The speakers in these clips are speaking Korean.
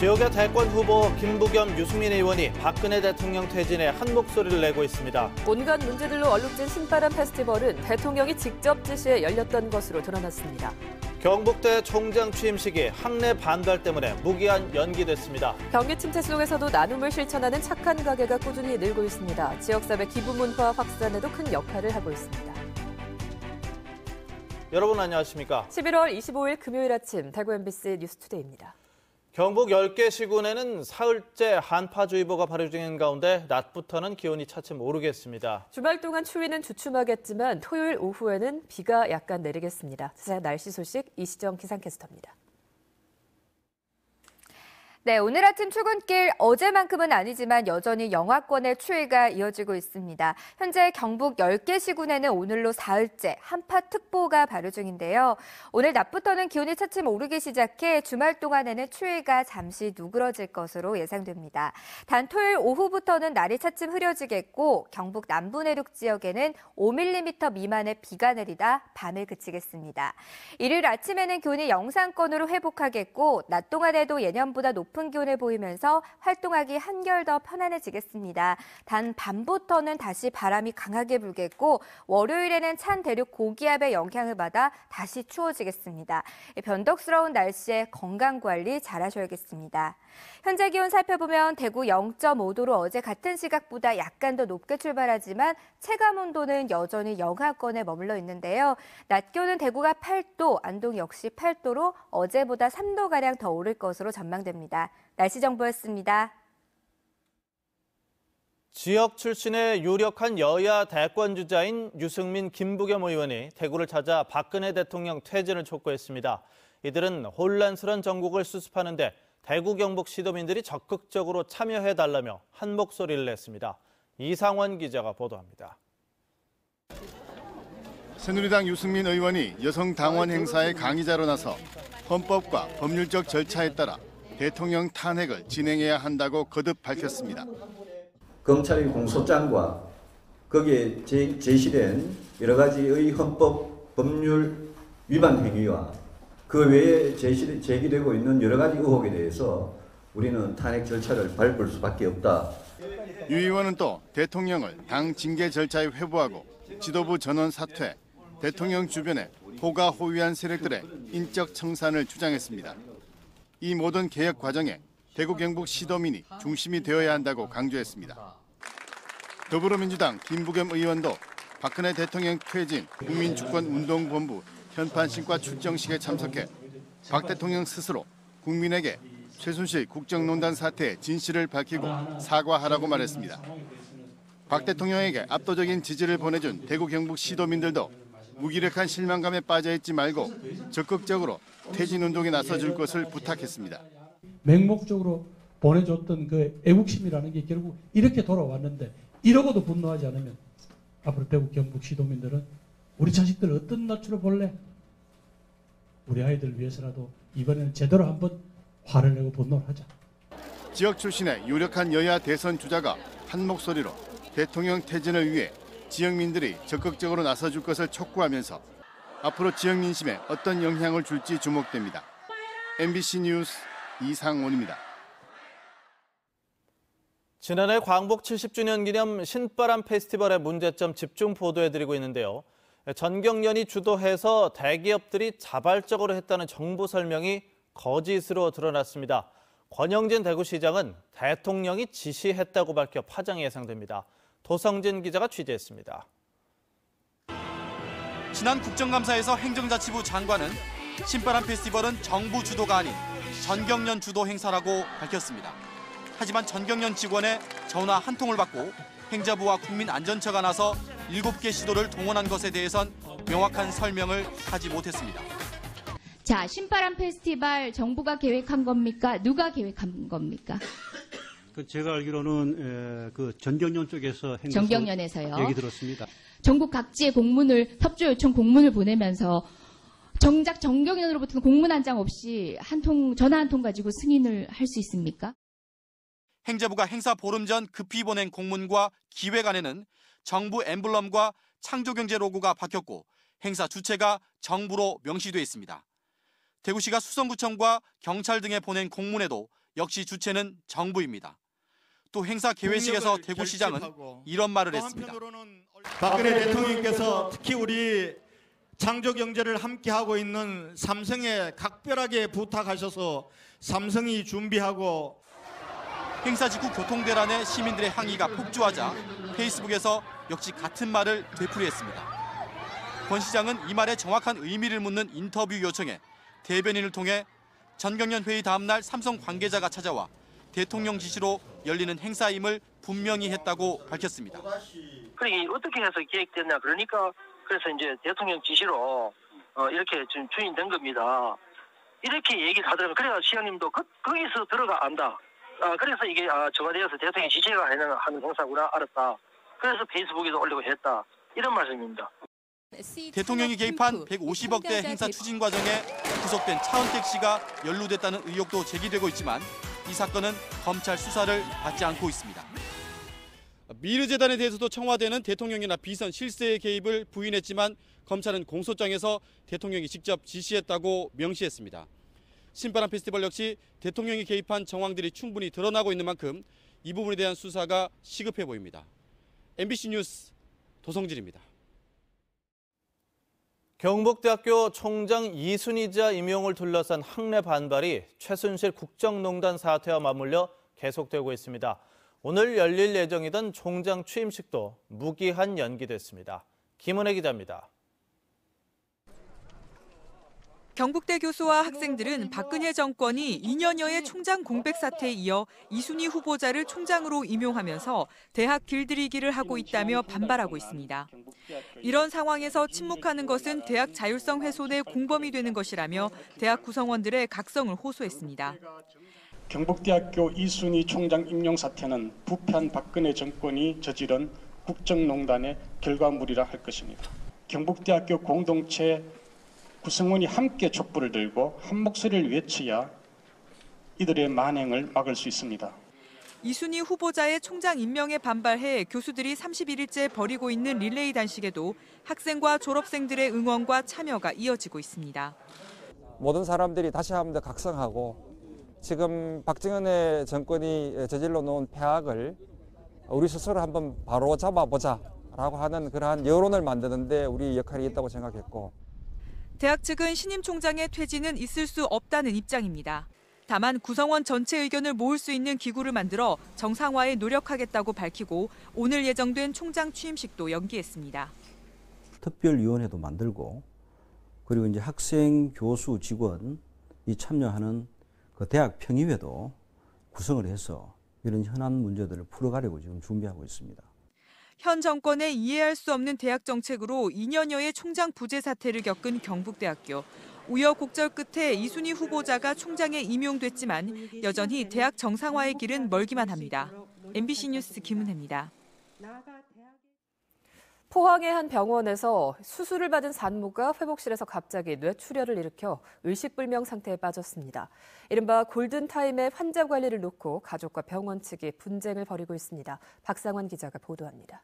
지역의 대권 후보 김부겸, 유승민 의원이 박근혜 대통령 퇴진에 한 목소리를 내고 있습니다. 온갖 문제들로 얼룩진 신바람 페스티벌은 대통령이 직접 지시해 열렸던 것으로 드러났습니다. 경북대 총장 취임식이 학내 반발 때문에 무기한 연기됐습니다. 경기 침체 속에서도 나눔을 실천하는 착한 가게가 꾸준히 늘고 있습니다. 지역사회 기부 문화 확산에도 큰 역할을 하고 있습니다. 여러분 안녕하십니까? 11월 25일 금요일 아침 대구 MBC 뉴스투데이입니다. 경북 10개 시군에는 사흘째 한파주의보가 발효 중인 가운데 낮부터는 기온이 차츰 오르겠습니다. 주말 동안 추위는 주춤하겠지만 토요일 오후에는 비가 약간 내리겠습니다. 자세한 날씨 소식 이시정 기상캐스터입니다. 네, 오늘 아침 출근길 어제만큼은 아니지만 여전히 영하권의 추위가 이어지고 있습니다. 현재 경북 10개 시군에는 오늘로 사흘째 한파특보가 발효 중인데요. 오늘 낮부터는 기온이 차츰 오르기 시작해 주말 동안에는 추위가 잠시 누그러질 것으로 예상됩니다. 단 토요일 오후부터는 날이 차츰 흐려지겠고 경북 남부 내륙 지역에는 5mm 미만의 비가 내리다 밤에 그치겠습니다. 일요일 아침에는 기온이 영상권으로 회복하겠고 낮 동안에도 예년보다 높은 기온을 보이면서 활동하기 한결 더 편안해지겠습니다. 단 밤부터는 다시 바람이 강하게 불겠고 월요일에는 찬 대륙 고기압의 영향을 받아 다시 추워지겠습니다. 변덕스러운 날씨에 건강관리 잘하셔야겠습니다. 현재 기온 살펴보면 대구 0.5도로 어제 같은 시각보다 약간 더 높게 출발하지만 체감온도는 여전히 영하권에 머물러 있는데요. 낮 기온은 대구가 8도, 안동 역시 8도로 어제보다 3도가량 더 오를 것으로 전망됩니다. 날씨 정보였습니다. 지역 출신의 유력한 여야 대권 주자인 유승민, 김부겸 의원이 대구를 찾아 박근혜 대통령 퇴진을 촉구했습니다. 이들은 혼란스러운 전국을 수습하는 데 대구 경북 시도민들이 적극적으로 참여해달라며 한 목소리를 냈습니다. 이상원 기자가 보도합니다. 새누리당 유승민 의원이 여성 당원 행사에 강의자로 나서 헌법과 법률적 절차에 따라 대통령 탄핵을 진행해야 한다고 거듭 밝혔습니다. 검찰의 공소장과 거기에 제시된 여러 가지의 헌법 법률 위반 행위와 그 외에 제기되고 있는 여러 가지 의혹에 대해서 우리는 탄핵 절차를 밟을 수밖에 없다. 유 의원은 또 대통령을 당 징계 절차에 회부하고 지도부 전원 사퇴, 대통령 주변에 호가 호위한 세력들의 인적 청산을 주장했습니다. 이 모든 개혁 과정에 대구 경북 시도민이 중심이 되어야 한다고 강조했습니다. 더불어민주당 김부겸 의원도 박근혜 대통령 퇴진 국민주권운동본부 현판식과 출정식에 참석해 박 대통령 스스로 국민에게 최순실 국정농단 사태의 진실을 밝히고 사과하라고 말했습니다. 박 대통령에게 압도적인 지지를 보내준 대구 경북 시도민들도 무기력한 실망감에 빠져있지 말고 적극적으로 퇴진운동에 나서줄 것을 부탁했습니다. 맹목적으로 보내줬던 그 애국심이라는 게 결국 이렇게 돌아왔는데 이러고도 분노하지 않으면 앞으로 대구 경북 시도민들은 우리 자식들 어떤 낯으로 볼래? 우리 아이들 위해서라도 이번에는 제대로 한번 화를 내고 분노를 하자. 지역 출신의 유력한 여야 대선 주자가 한 목소리로 대통령 퇴진을 위해 지역민들이 적극적으로 나서줄 것을 촉구하면서 앞으로 지역 민심에 어떤 영향을 줄지 주목됩니다. MBC 뉴스 이상원입니다. 지난해 광복 70주년 기념 신바람 페스티벌의 문제점 집중 보도해드리고 있는데요. 전경련이 주도해서 대기업들이 자발적으로 했다는 정부 설명이 거짓으로 드러났습니다. 권영진 대구시장은 대통령이 지시했다고 밝혀 파장이 예상됩니다. 도성진 기자가 취재했습니다. 지난 국정감사에서 행정자치부 장관은 신바람 페스티벌은 정부 주도가 아닌 전경련 주도 행사라고 밝혔습니다. 하지만 전경련 직원의 전화 한 통을 받고 행자부와 국민안전처가 나서 7개 시도를 동원한 것에 대해선 명확한 설명을 하지 못했습니다. 자, 신바람 페스티벌 정부가 계획한 겁니까? 누가 계획한 겁니까? 제가 알기로는 그 전경련 쪽에서 전경련에서요. 얘기 들었습니다. 전국 각지에 공문을 협조 요청 공문을 보내면서 정작 전경련으로부터는 공문 한 장 없이 전화 한 통 가지고 승인을 할 수 있습니까? 행자부가 행사 보름 전 급히 보낸 공문과 기획안에는 정부 엠블럼과 창조경제 로고가 박혔고 행사 주체가 정부로 명시돼 있습니다. 대구시가 수성구청과 경찰 등에 보낸 공문에도 역시 주체는 정부입니다. 또 행사 개회식에서 대구시장은 이런 말을 했습니다. 박근혜 대통령께서 특히 우리 창조경제를 함께하고 있는 삼성에 각별하게 부탁하셔서 삼성이 준비하고 행사 직후 교통대란에 시민들의 항의가 폭주하자 페이스북에서 역시 같은 말을 되풀이했습니다. 권 시장은 이 말에 정확한 의미를 묻는 인터뷰 요청에 대변인을 통해 전경련 회의 다음 날 삼성 관계자가 찾아와 대통령 지시로 열리는 행사임을 분명히 했다고 밝혔습니다. 그게 어떻게 해서 기획됐냐 그러니까 그래서 이제 대통령 지시로 이렇게 지금 추진된 겁니다. 이렇게 얘기를 하더라고요. 그래야 시장님도 거기서 들어가 안다. 그래서 이게 정화되어서 대통령 지시가 하는 행사구나 알았다. 그래서 페이스북에도 올리고 했다. 이런 말씀입니다. 대통령이 개입한 150억대 행사 추진 과정에 구속된 차은택 씨가 연루됐다는 의혹도 제기되고 있지만 이 사건은 검찰 수사를 받지 않고 있습니다. 미르재단에 대해서도 청와대는 대통령이나 비선 실세의 개입을 부인했지만 검찰은 공소장에서 대통령이 직접 지시했다고 명시했습니다. 신바람 페스티벌 역시 대통령이 개입한 정황들이 충분히 드러나고 있는 만큼 이 부분에 대한 수사가 시급해 보입니다. MBC 뉴스 도성진입니다. 경북대학교 총장 이순희자 임용을 둘러싼 학내 반발이 최순실 국정농단 사태와 맞물려 계속되고 있습니다. 오늘 열릴 예정이던 총장 취임식도 무기한 연기됐습니다. 김은혜 기자입니다. 경북대 교수와 학생들은 박근혜 정권이 2년여의 총장 공백 사태에 이어 이순희 후보자를 총장으로 임용하면서 대학 길들이기를 하고 있다며 반발하고 있습니다. 이런 상황에서 침묵하는 것은 대학 자율성 훼손의 공범이 되는 것이라며 대학 구성원들의 각성을 호소했습니다. 경북대학교 이순희 총장 임용 사태는 부패한 박근혜 정권이 저지른 국정농단의 결과물이라 할 것입니다. 경북대학교 공동체 구성원이 함께 촛불을 들고 한 목소리를 외쳐야 이들의 만행을 막을 수 있습니다. 이순희 후보자의 총장 임명에 반발해 교수들이 31일째 벌이고 있는 릴레이 단식에도 학생과 졸업생들의 응원과 참여가 이어지고 있습니다. 모든 사람들이 다시 한번 더 각성하고 지금 박정현의 정권이 저질러 놓은 폐악을 우리 스스로 한번 바로 잡아보자라고 하는 그러한 여론을 만드는데 우리 역할이 있다고 생각했고 대학 측은 신임 총장의 퇴진은 있을 수 없다는 입장입니다. 다만 구성원 전체 의견을 모을 수 있는 기구를 만들어 정상화에 노력하겠다고 밝히고 오늘 예정된 총장 취임식도 연기했습니다. 특별위원회도 만들고 그리고 이제 학생, 교수, 직원이 참여하는 그 대학 평의회도 구성을 해서 이런 현안 문제들을 풀어가려고 지금 준비하고 있습니다. 현 정권의 이해할 수 없는 대학 정책으로 2년여의 총장 부재 사태를 겪은 경북대학교. 우여곡절 끝에 이순희 후보자가 총장에 임용됐지만 여전히 대학 정상화의 길은 멀기만 합니다. MBC 뉴스 김은혜입니다. 포항의 한 병원에서 수술을 받은 산모가 회복실에서 갑자기 뇌출혈을 일으켜 의식불명 상태에 빠졌습니다. 이른바 골든타임의 환자 관리를 놓고 가족과 병원 측이 분쟁을 벌이고 있습니다. 박상환 기자가 보도합니다.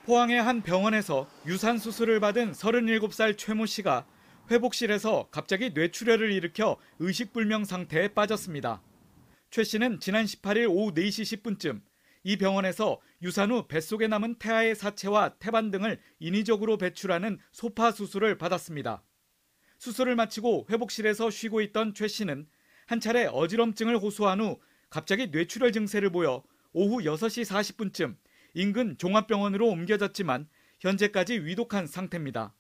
포항의 한 병원에서 유산 수술을 받은 37살 최모 씨가 회복실에서 갑자기 뇌출혈을 일으켜 의식불명 상태에 빠졌습니다. 최 씨는 지난 18일 오후 4시 10분쯤 이 병원에서 유산 후 뱃속에 남은 태아의 사체와 태반 등을 인위적으로 배출하는 소파 수술을 받았습니다. 수술을 마치고 회복실에서 쉬고 있던 최 씨는 한 차례 어지럼증을 호소한 후 갑자기 뇌출혈 증세를 보여 오후 6시 40분쯤 인근 종합병원으로 옮겨졌지만 현재까지 위독한 상태입니다.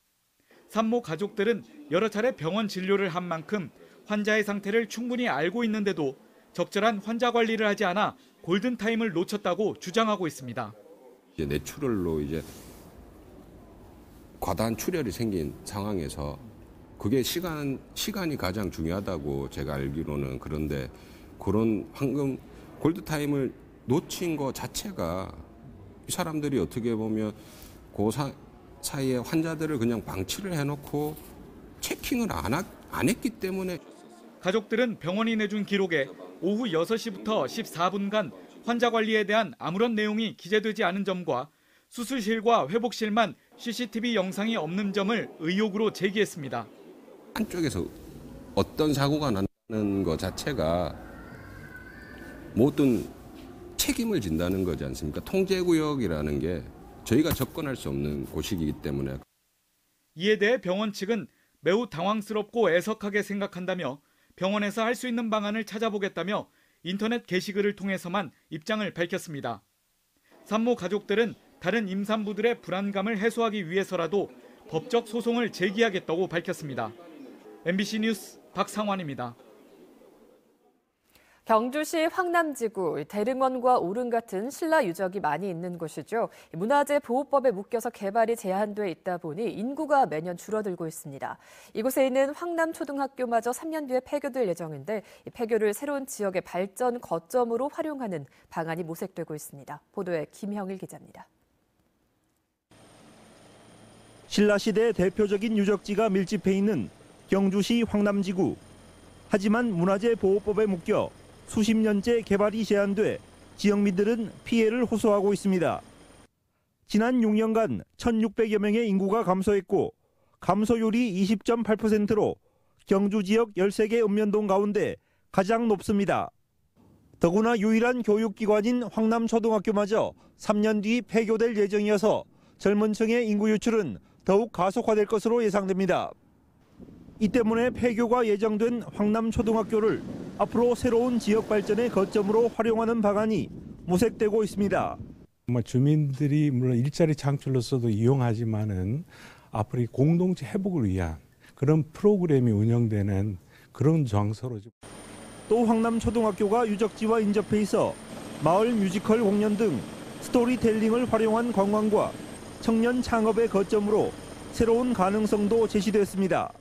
산모 가족들은 여러 차례 병원 진료를 한 만큼 환자의 상태를 충분히 알고 있는데도 적절한 환자 관리를 하지 않아 골든타임을 놓쳤다고 주장하고 있습니다. 이제 뇌출혈로 이제 과다한 출혈이 생긴 상황에서 그게 시간이 가장 중요하다고 제가 알기로는 그런데 그런 황금 골든타임을 놓친 것 자체가 이 사람들이 어떻게 보면 그 사이에 환자들을 그냥 방치를 해놓고 체킹을 안 했기 때문에 가족들은 병원이 내준 기록에 오후 6시부터 14분간 환자 관리에 대한 아무런 내용이 기재되지 않은 점과 수술실과 회복실만 CCTV 영상이 없는 점을 의혹으로 제기했습니다. 한쪽에서 어떤 사고가 난다는 것 자체가 모든 책임을 진다는 거지 않습니까? 통제구역이라는 게 저희가 접근할 수 없는 곳이기 때문에. 이에 대해 병원 측은 매우 당황스럽고 애석하게 생각한다며 병원에서 할 수 있는 방안을 찾아보겠다며 인터넷 게시글을 통해서만 입장을 밝혔습니다. 산모 가족들은 다른 임산부들의 불안감을 해소하기 위해서라도 법적 소송을 제기하겠다고 밝혔습니다. MBC 뉴스 박상환입니다. 경주시 황남지구 대릉원과 오름 같은 신라 유적이 많이 있는 곳이죠. 문화재 보호법에 묶여서 개발이 제한돼 있다 보니 인구가 매년 줄어들고 있습니다. 이곳에 있는 황남초등학교마저 3년 뒤에 폐교될 예정인데 이 폐교를 새로운 지역의 발전 거점으로 활용하는 방안이 모색되고 있습니다. 보도에 김형일 기자입니다. 신라시대 대표적인 유적지가 밀집해 있는 경주시 황남지구. 하지만 문화재 보호법에 묶여 수십 년째 개발이 제한돼 지역민들은 피해를 호소하고 있습니다. 지난 6년간 1,600여 명의 인구가 감소했고 감소율이 20.8%로 경주 지역 13개 읍면동 가운데 가장 높습니다. 더구나 유일한 교육기관인 황남초등학교마저 3년 뒤 폐교될 예정이어서 젊은 층의 인구 유출은 더욱 가속화될 것으로 예상됩니다. 이 때문에 폐교가 예정된 황남초등학교를 앞으로 새로운 지역 발전의 거점으로 활용하는 방안이 모색되고 있습니다. 주민들이 물론 일자리 창출로서도 이용하지만은 앞으로 공동체 회복을 위한 그런 프로그램이 운영되는 그런 장소로. 또 황남초등학교가 유적지와 인접해 있어 마을 뮤지컬 공연 등 스토리텔링을 활용한 관광과 청년 창업의 거점으로 새로운 가능성도 제시됐습니다.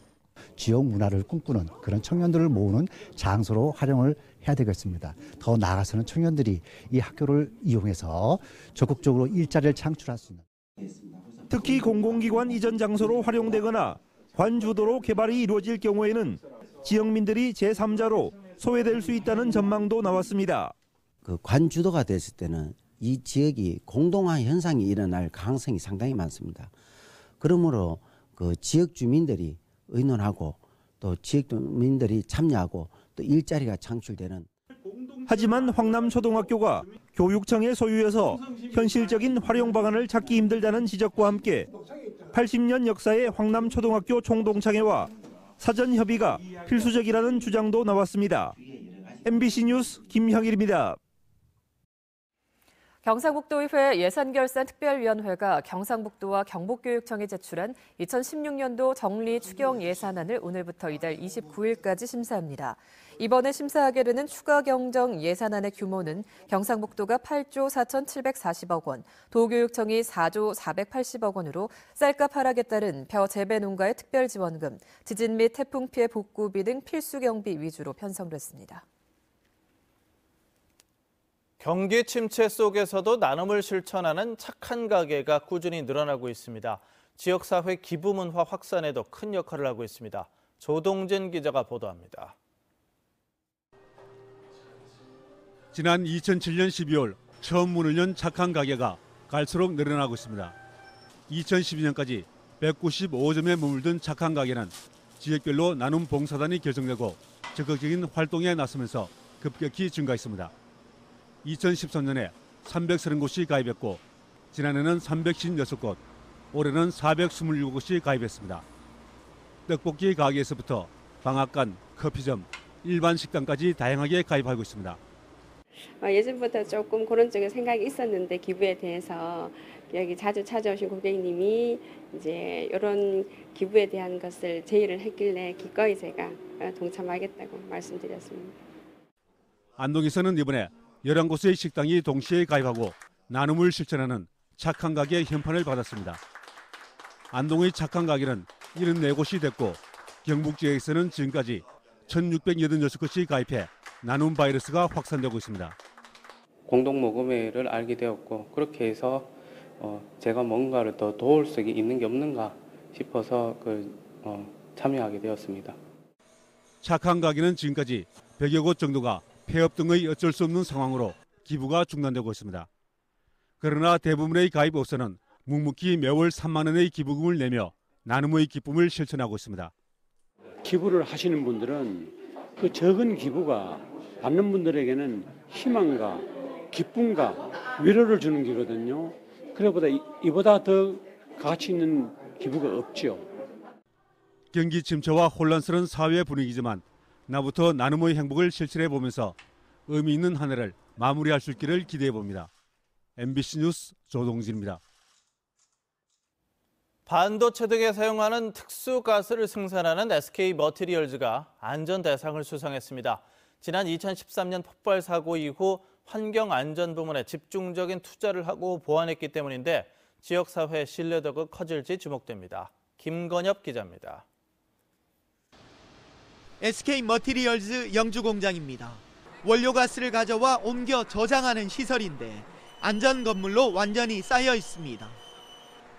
지역 문화를 꿈꾸는 그런 청년들을 모으는 장소로 활용을 해야 되겠습니다. 더 나아가서는 청년들이 이 학교를 이용해서 적극적으로 일자리를 창출할 수 있는. 특히 공공기관 이전 장소로 활용되거나 관주도로 개발이 이루어질 경우에는 지역민들이 제3자로 소외될 수 있다는 전망도 나왔습니다. 그 관주도가 됐을 때는 이 지역이 공동화 현상이 일어날 가능성이 상당히 많습니다. 그러므로 그 지역 주민들이 의논하고 또 지역 주민들이 참여하고 또 일자리가 창출되는. 하지만 황남초등학교가 교육청의 소유여서 현실적인 활용 방안을 찾기 힘들다는 지적과 함께 80년 역사의 황남초등학교 총동창회와 사전 협의가 필수적이라는 주장도 나왔습니다. MBC 뉴스 김형일입니다. 경상북도의회 예산결산특별위원회가 경상북도와 경북교육청이 제출한 2016년도 정리 추경 예산안을 오늘부터 이달 29일까지 심사합니다. 이번에 심사하게 되는 추가 경정 예산안의 규모는 경상북도가 8조 4,740억 원, 도교육청이 4조 480억 원으로 쌀값 하락에 따른 벼 재배 농가의 특별지원금, 지진 및 태풍 피해 복구비 등 필수 경비 위주로 편성됐습니다. 경기 침체 속에서도 나눔을 실천하는 착한 가게가 꾸준히 늘어나고 있습니다. 지역사회 기부문화 확산에도 큰 역할을 하고 있습니다. 조동진 기자가 보도합니다. 지난 2007년 12월 처음 문을 연 착한 가게가 갈수록 늘어나고 있습니다. 2012년까지 195점에 머물던 착한 가게는 지역별로 나눔 봉사단이 결성되고 적극적인 활동에 나서면서 급격히 증가했습니다. 2013년에 330곳이 가입했고 지난해는 356곳, 올해는 427곳이 가입했습니다. 떡볶이 가게에서부터 방앗간, 커피점, 일반 식당까지 다양하게 가입하고 있습니다. 예전부터 조금 그런 쪽에 생각이 있었는데 기부에 대해서 여기 자주 찾아오신 고객님이 이제 이런 기부에 대한 것을 제의를 했길래 기꺼이 제가 동참하겠다고 말씀드렸습니다. 안동에서는 이번에 11곳의 식당이 동시에 가입하고 나눔을 실천하는 착한 가게 현판을 받았습니다. 안동의 착한 가게는 74곳이 됐고 경북 지역에서는 지금까지 1,686곳이 가입해 나눔 바이러스가 확산되고 있습니다. 공동모금회를 알게 되었고 그렇게 해서 제가 뭔가를 더 도울 수 있는 게 없는가 싶어서 참여하게 되었습니다. 착한 가게는 지금까지 100여 곳 정도가 폐업 등의 어쩔 수 없는 상황으로 기부가 중단되고 있습니다. 그러나 대부분의 가입업소는 묵묵히 매월 3만 원의 기부금을 내며 나눔의 기쁨을 실천하고 있습니다. 기부를 하시는 분들은 그 적은 기부가 받는 분들에게는 희망과 기쁨과 위로를 주는 기거든요. 그래보다 이보다 더 가치 있는 기부가 없죠. 경기 침체와 혼란스러운 사회 분위기지만 나부터 나눔의 행복을 실천해 보면서 의미 있는 한 해를 마무리할 수 있기를 기대해 봅니다. MBC 뉴스 조동진입니다. 반도체 등에 사용하는 특수 가스를 생산하는 SK 머티리얼즈가 안전 대상을 수상했습니다. 지난 2013년 폭발 사고 이후 환경 안전 부문에 집중적인 투자를 하고 보완했기 때문인데 지역 사회의 신뢰도가 커질지 주목됩니다. 김건엽 기자입니다. SK 머티리얼즈 영주 공장입니다. 원료 가스를 가져와 옮겨 저장하는 시설인데 안전 건물로 완전히 쌓여 있습니다.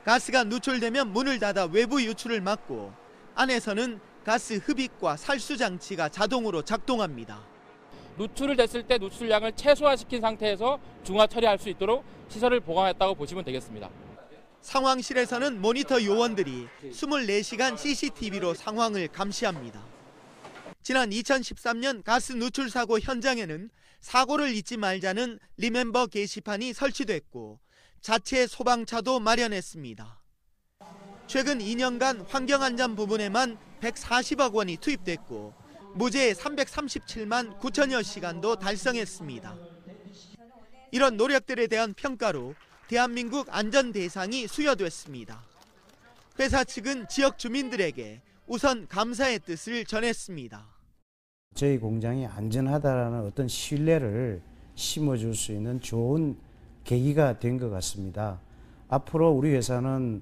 가스가 누출되면 문을 닫아 외부 유출을 막고 안에서는 가스 흡입과 살수 장치가 자동으로 작동합니다. 누출을 됐을 때 누출량을 최소화시킨 상태에서 중화 처리할 수 있도록 시설을 보강했다고 보시면 되겠습니다. 상황실에서는 모니터 요원들이 24시간 CCTV로 상황을 감시합니다. 지난 2013년 가스 누출 사고 현장에는 사고를 잊지 말자는 리멤버 게시판이 설치됐고 자체 소방차도 마련했습니다. 최근 2년간 환경안전 부분에만 140억 원이 투입됐고 무죄 337만 9천여 시간도 달성했습니다. 이런 노력들에 대한 평가로 대한민국 안전 대상이 수여됐습니다. 회사 측은 지역 주민들에게 우선 감사의 뜻을 전했습니다. 저희 공장이 안전하다라는 어떤 신뢰를 심어줄 수 있는 좋은 계기가 된 것 같습니다. 앞으로 우리 회사는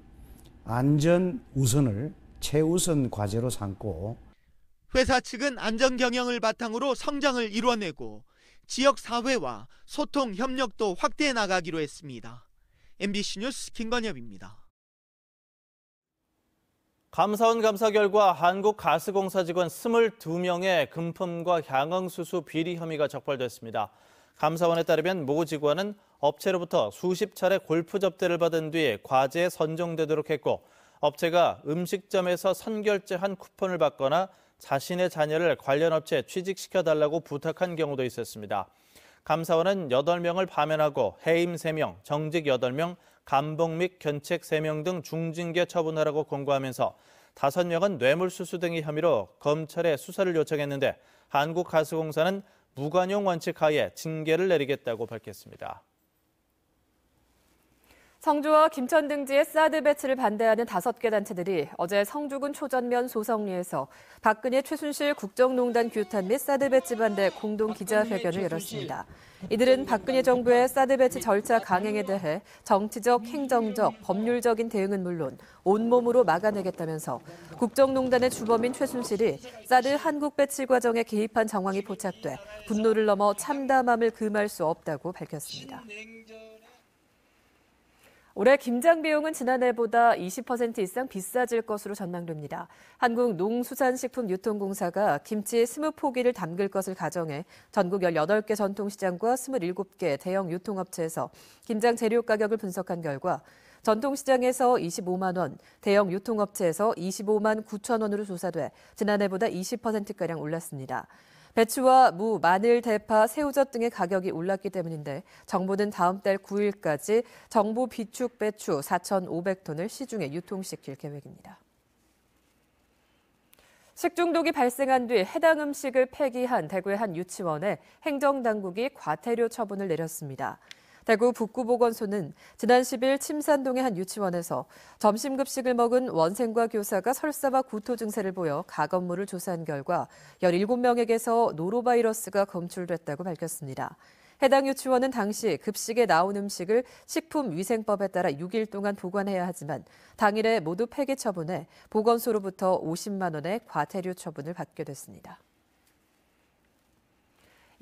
안전 우선을 최우선 과제로 삼고 회사 측은 안전 경영을 바탕으로 성장을 이뤄내고 지역 사회와 소통 협력도 확대해 나가기로 했습니다. MBC 뉴스 김건엽입니다. 감사원 감사 결과 한국가스공사 직원 22명의 금품과 향응수수 비리 혐의가 적발됐습니다. 감사원에 따르면 모 직원은 업체로부터 수십 차례 골프 접대를 받은 뒤 과제에 선정되도록 했고 업체가 음식점에서 선결제한 쿠폰을 받거나 자신의 자녀를 관련 업체에 취직시켜달라고 부탁한 경우도 있었습니다. 감사원은 8명을 파면하고 해임 3명, 정직 8명, 감봉 및 견책 3명 등 중징계 처분하라고 권고하면서 5명은 뇌물수수 등의 혐의로 검찰에 수사를 요청했는데 한국가스공사는 무관용 원칙 하에 징계를 내리겠다고 밝혔습니다. 성주와 김천 등지의 사드 배치를 반대하는 5개 단체들이 어제 성주군 초전면 소성리에서 박근혜 최순실 국정농단 규탄 및 사드 배치 반대 공동 기자회견을 열었습니다. 이들은 박근혜 정부의 사드 배치 절차 강행에 대해 정치적, 행정적, 법률적인 대응은 물론 온몸으로 막아내겠다면서 국정농단의 주범인 최순실이 사드 한국 배치 과정에 개입한 정황이 포착돼 분노를 넘어 참담함을 금할 수 없다고 밝혔습니다. 올해 김장 비용은 지난해보다 20% 이상 비싸질 것으로 전망됩니다. 한국농수산식품유통공사가 김치 20포기를 담글 것을 가정해 전국 18개 전통시장과 27개 대형 유통업체에서 김장 재료 가격을 분석한 결과 전통시장에서 25만 원, 대형 유통업체에서 25만 9천 원으로 조사돼 지난해보다 20%가량 올랐습니다. 배추와 무, 마늘, 대파, 새우젓 등의 가격이 올랐기 때문인데 정부는 다음 달 9일까지 정부 비축 배추 4,500톤을 시중에 유통시킬 계획입니다. 식중독이 발생한 뒤 해당 음식을 폐기한 대구의 한 유치원에 행정당국이 과태료 처분을 내렸습니다. 대구 북구보건소는 지난 10일 침산동의 한 유치원에서 점심급식을 먹은 원생과 교사가 설사와 구토 증세를 보여 가건물을 조사한 결과 17명에게서 노로바이러스가 검출됐다고 밝혔습니다. 해당 유치원은 당시 급식에 나온 음식을 식품위생법에 따라 6일 동안 보관해야 하지만 당일에 모두 폐기 처분해 보건소로부터 50만 원의 과태료 처분을 받게 됐습니다.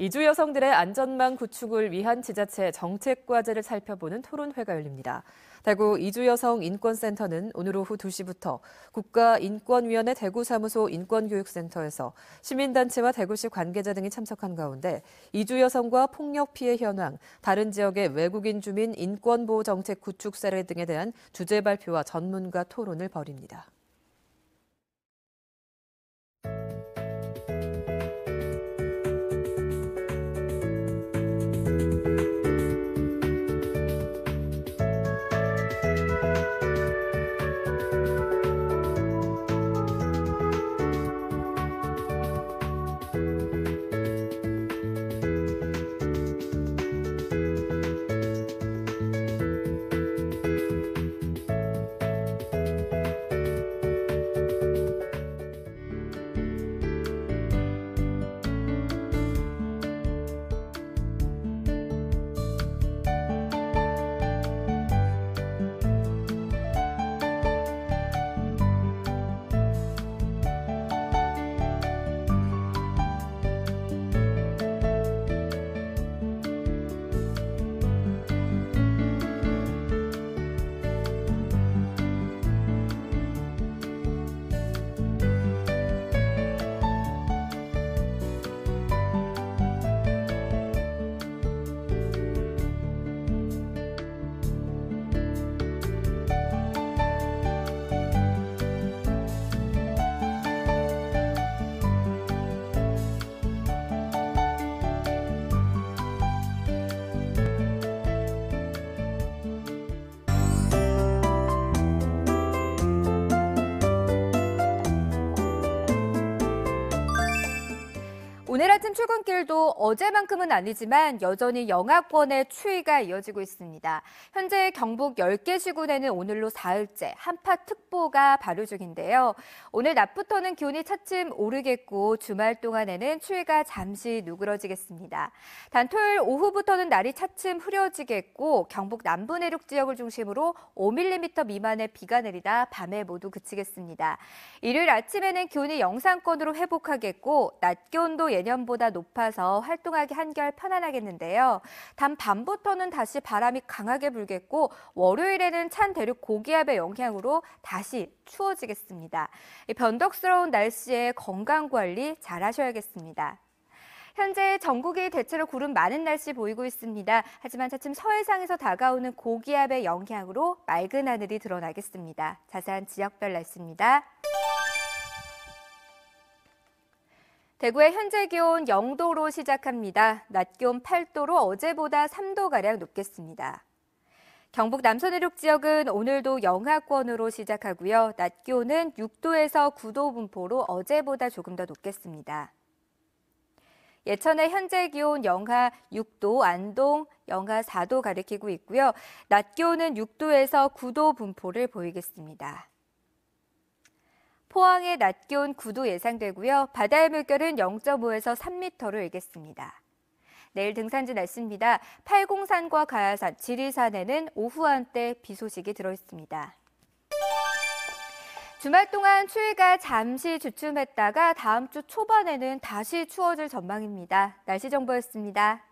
이주 여성들의 안전망 구축을 위한 지자체 정책 과제를 살펴보는 토론회가 열립니다. 대구 이주여성인권센터는 오늘 오후 2시부터 국가인권위원회 대구사무소 인권교육센터에서 시민단체와 대구시 관계자 등이 참석한 가운데 이주여성과 폭력 피해 현황, 다른 지역의 외국인 주민 인권보호 정책 구축 사례 등에 대한 주제 발표와 전문가 토론을 벌입니다. 오늘 아침 출근길도 어제만큼은 아니지만 여전히 영하권의 추위가 이어지고 있습니다. 현재 경북 10개 시군에는 오늘로 사흘째 한파특보가 발효 중인데요. 오늘 낮부터는 기온이 차츰 오르겠고 주말 동안에는 추위가 잠시 누그러지겠습니다. 단 토요일 오후부터는 날이 차츰 흐려지겠고 경북 남부 내륙 지역을 중심으로 5mm 미만의 비가 내리다 밤에 모두 그치겠습니다. 일요일 아침에는 기온이 영상권으로 회복하겠고 낮 기온도 예년보다 높아서 활동하기 한결 편안하겠는데요. 단 밤부터는 다시 바람이 강하게 불겠고 월요일에는 찬 대륙 고기압의 영향으로 다시 추워지겠습니다. 이 변덕스러운 날씨에 건강관리 잘 하셔야겠습니다. 현재 전국이 대체로 구름 많은 날씨 보이고 있습니다. 하지만 차츰 서해상에서 다가오는 고기압의 영향으로 맑은 하늘이 드러나겠습니다. 자세한 지역별 날씨입니다. 대구의 현재 기온 0도로 시작합니다. 낮 기온 8도로 어제보다 3도가량 높겠습니다. 경북 남서내륙 지역은 오늘도 영하권으로 시작하고요. 낮 기온은 6도에서 9도 분포로 어제보다 조금 더 높겠습니다. 예천의 현재 기온 영하 6도, 안동 영하 4도 가리키고 있고요. 낮 기온은 6도에서 9도 분포를 보이겠습니다. 포항의 낮 기온 9도 예상되고요. 바다의 물결은 0.5에서 3m로 일겠습니다. 내일 등산지 날씨입니다. 팔공산과 가야산, 지리산에는 오후 한때 비 소식이 들어있습니다. 주말 동안 추위가 잠시 주춤했다가 다음 주 초반에는 다시 추워질 전망입니다. 날씨 정보였습니다.